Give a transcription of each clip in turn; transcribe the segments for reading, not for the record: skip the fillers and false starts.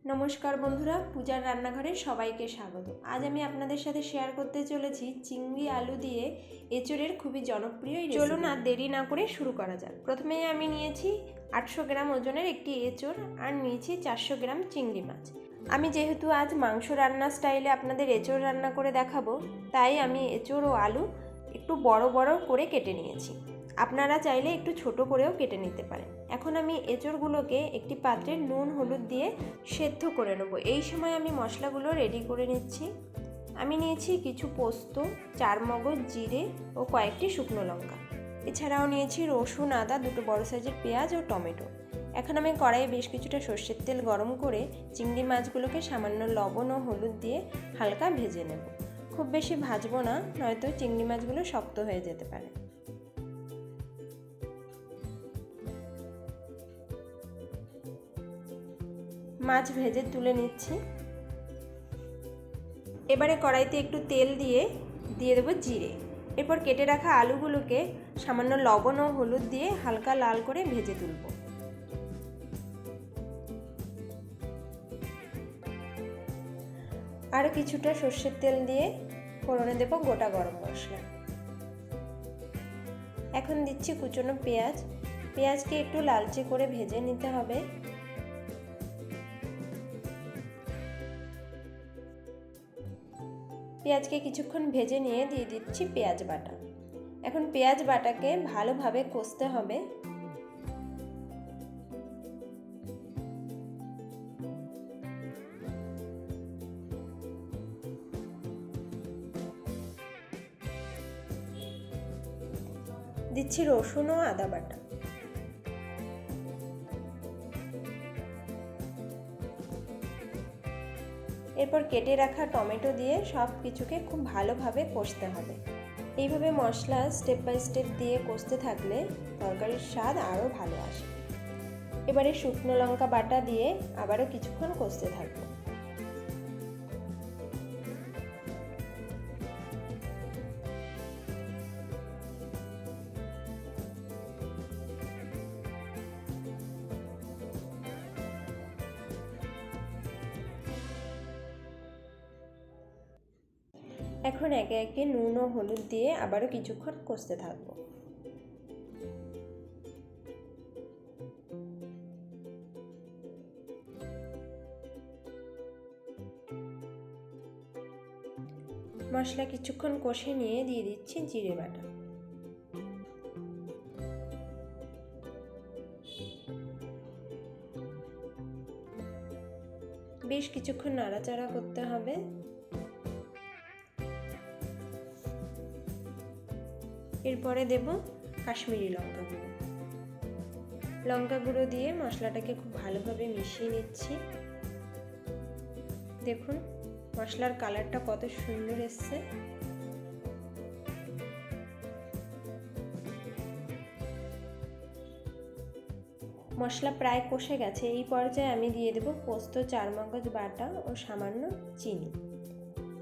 নমস্কার বন্ধুরা, পূজার রান্নাঘরে সবাইকে স্বাগত। আজ আমি আপনাদের সাথে শেয়ার করতে চলেছি চিংড়ি আলু দিয়ে এঁচোড়ের খুবই জনপ্রিয় রেসিপি। চলুন না দেরি না করে শুরু করা যাক। প্রথমে আমি নিয়েছি 800 গ্রাম ওজনের একটি এঁচোড় আর নিয়েছি 400 গ্রাম চিংড়ি মাছ। আমি যেহেতু আজ মাংস রান্না স্টাইলে আপনাদের এঁচোড় রান্না করে দেখাবো, তাই আমি এঁচোড় ও আলু একটু বড় বড় করে কেটে নিয়েছি। আপনারা চাইলে একটু ছোট করেও কেটে নিতে পারেন। এখন আমি এঁচোড়গুলোকে একটি পাত্রে নুন হলুদ দিয়ে সেদ্ধ করে নেব। এই সময় আমি মশলাগুলো রেডি করে নিচ্ছি। আমি নিয়েছি কিছু পোস্ত, চারমগজ, জিরে ও কয়েকটি শুকনো লঙ্কা। এছাড়াও নিয়েছি রসুন, আদা, দুটো বড় সাইজের পেঁয়াজ ও টমেটো। এখন আমি কড়াইয়ে বেশ কিছুটা সর্ষের তেল গরম করে চিংড়ি মাছগুলোকে সামান্য লবণ ও হলুদ দিয়ে হালকা ভেজে নেব। খুব বেশি ভাজবো না, নয়তো চিংড়ি মাছগুলো শক্ত হয়ে যেতে পারে। মাছ ভেজে তুলে নিচ্ছি। এবারে কড়াইতে একটু তেল দিয়ে দেবো জিরে। এরপর কেটে রাখা আলুগুলোকে সামান্য লবণ ও হলুদ দিয়ে হালকা লাল করে ভেজে তুলব। আর কিছুটা সর্ষের তেল দিয়ে ফোড়নে দেব গোটা গরম মশলা। এখন দিচ্ছি কুচনো পেঁয়াজ। পেঁয়াজকে একটু লালচে করে ভেজে নিতে হবে। পেঁয়াজকে কিছুক্ষণ ভেজে নিয়ে দিয়ে দিচ্ছি পেঁয়াজ বাটা। এখন পেঁয়াজ বাটাকে ভালোভাবে কষতে হবে। দিচ্ছি রসুন ও আদা বাটা। এরপর কেটে রাখা টমেটো দিয়ে সব কিছুকে খুব ভালোভাবে কষতে হবে। এইভাবে মশলা স্টেপ বাই স্টেপ দিয়ে কষতে থাকলে তরকারির স্বাদ আরও ভালো আসে। এবারে শুকনো লঙ্কা বাটা দিয়ে আবারও কিছুক্ষণ কষতে থাকবো। এখন একে একে নুন ও হলুদ দিয়ে আবারও কিছুক্ষণ কষতে থাকবো। মশলা কিছুক্ষণ কষে নিয়ে দিয়ে দিচ্ছি জিরে বাটা। বেশ কিছুক্ষণ নাড়াচাড়া করতে হবে। এরপরে দেব কাশ্মীরি লঙ্কা গুঁড়ো। লঙ্কা গুঁড়ো দিয়ে মশলাটাকে খুব ভালোভাবে মিশিয়ে নিচ্ছি। দেখুন মশলার কালারটা কত সুন্দর এসছে। মশলা প্রায় কষে গেছে। এই পর্যায়ে আমি দিয়ে দেব পোস্ত, চারমগজ বাটা ও সামান্য চিনি।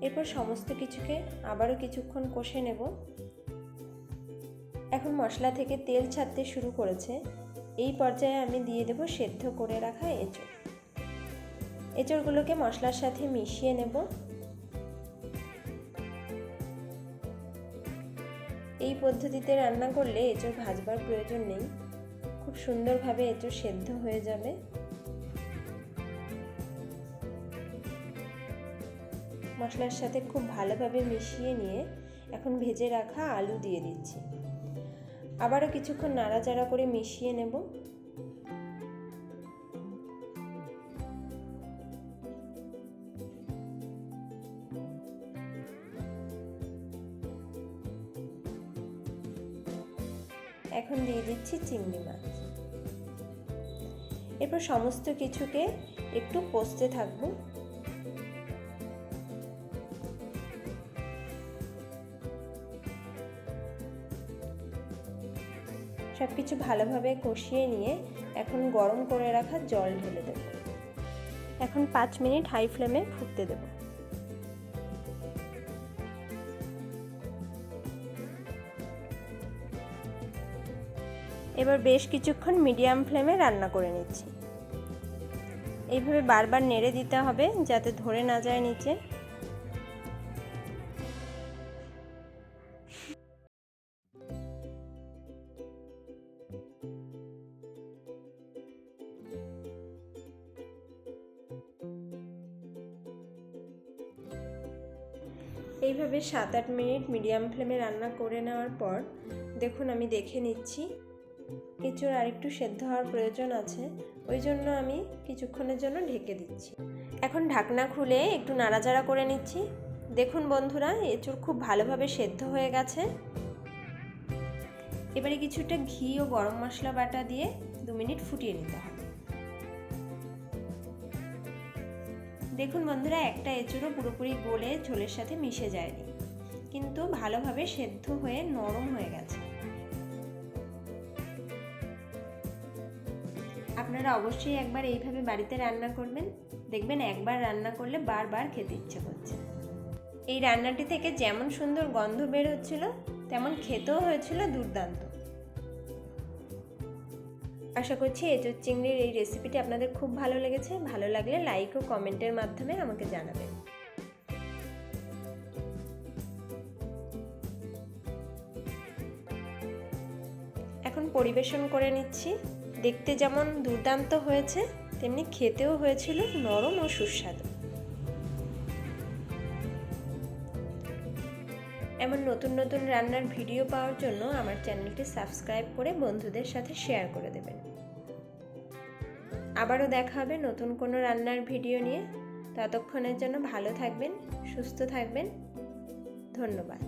এরপর সমস্ত কিছুকে আবারও কিছুক্ষণ কষে নেব। এখন মশলা থেকে তেল ছাড়তে শুরু করেছে। এই পর্যায়ে আমি দিয়ে দেব সেদ্ধ করে রাখা এঁচোড়। এঁচোড়গুলোকে মশলার সাথে মিশিয়ে নেব। এই পদ্ধতিতে রান্না করলে এঁচোড় ভাজবার প্রয়োজন নেই, খুব সুন্দরভাবে এঁচোড় সেদ্ধ হয়ে যাবে। মশলার সাথে খুব ভালোভাবে মিশিয়ে নিয়ে এখন ভেজে রাখা আলু দিয়ে দিচ্ছি। আবারও কিছুক্ষণ নাড়াচাড়া করে মিশিয়ে নেব। এখন দিয়ে দিচ্ছি চিংড়ি মাছ। এরপর সমস্ত কিছুকে একটু কষতে থাকবো। সব কিছু ভালোভাবে কষিয়ে নিয়ে এখন গরম করে রাখা জল ঢেলে দেব। এখন 5 মিনিট হাই ফ্লেমে ফুটতে দেব। এবার বেশ কিছুক্ষণ মিডিয়াম ফ্লেমে রান্না করে নিচ্ছি। এইভাবে বারবার নেড়ে দিতে হবে যাতে ধরে না যায় নিচে। এইভাবে 7-8 মিনিট মিডিয়াম ফ্লেমে রান্না করে নেওয়ার পর দেখুন আমি দেখে নিচ্ছি এঁচোড় আরেকটু সেদ্ধ হওয়ার প্রয়োজন আছে, ওই জন্য আমি কিছুক্ষণের জন্য ঢেকে দিচ্ছি। এখন ঢাকনা খুলে একটু নাড়াচাড়া করে নিচ্ছি। দেখুন বন্ধুরা, এঁচোড় খুব ভালোভাবে সেদ্ধ হয়ে গেছে। এবারে কিছুটা ঘি ও গরম মশলা বাটা দিয়ে 2 মিনিট ফুটিয়ে নিতে হবে। দেখুন বন্ধুরা, একটা এঁচোড়ও পুরোপুরি গলে ঝোলের সাথে মিশে যায়নি, কিন্তু ভালোভাবে সেদ্ধ হয়ে নরম হয়ে গেছে। আপনারা অবশ্যই একবার এইভাবে বাড়িতে রান্না করবেন, দেখবেন একবার রান্না করলে বারবার খেতে ইচ্ছে করছে। এই রান্নাটি থেকে যেমন সুন্দর গন্ধ বের হচ্ছিল তেমন খেতেও হয়েছিল দুর্দান্ত। আশা করছি এঁচোড় চিংড়ির এই রেসিপিটি আপনাদের খুব ভালো লেগেছে। ভালো লাগলে লাইক ও কমেন্টের মাধ্যমে আমাকে জানাবেন। এখন পরিবেশন করে নিচ্ছি। দেখতে যেমন দুর্দান্ত হয়েছে তেমনি খেতেও হয়েছিল নরম ও সুস্বাদু। এমন নতুন নতুন রান্নার ভিডিও পাওয়ার জন্য আমার চ্যানেলটি সাবস্ক্রাইব করে বন্ধুদের সাথে শেয়ার করে দেবেন। আবারও দেখা হবে নতুন কোনো রান্নার ভিডিও নিয়ে। ততক্ষণের জন্য ভালো থাকবেন, সুস্থ থাকবেন। ধন্যবাদ।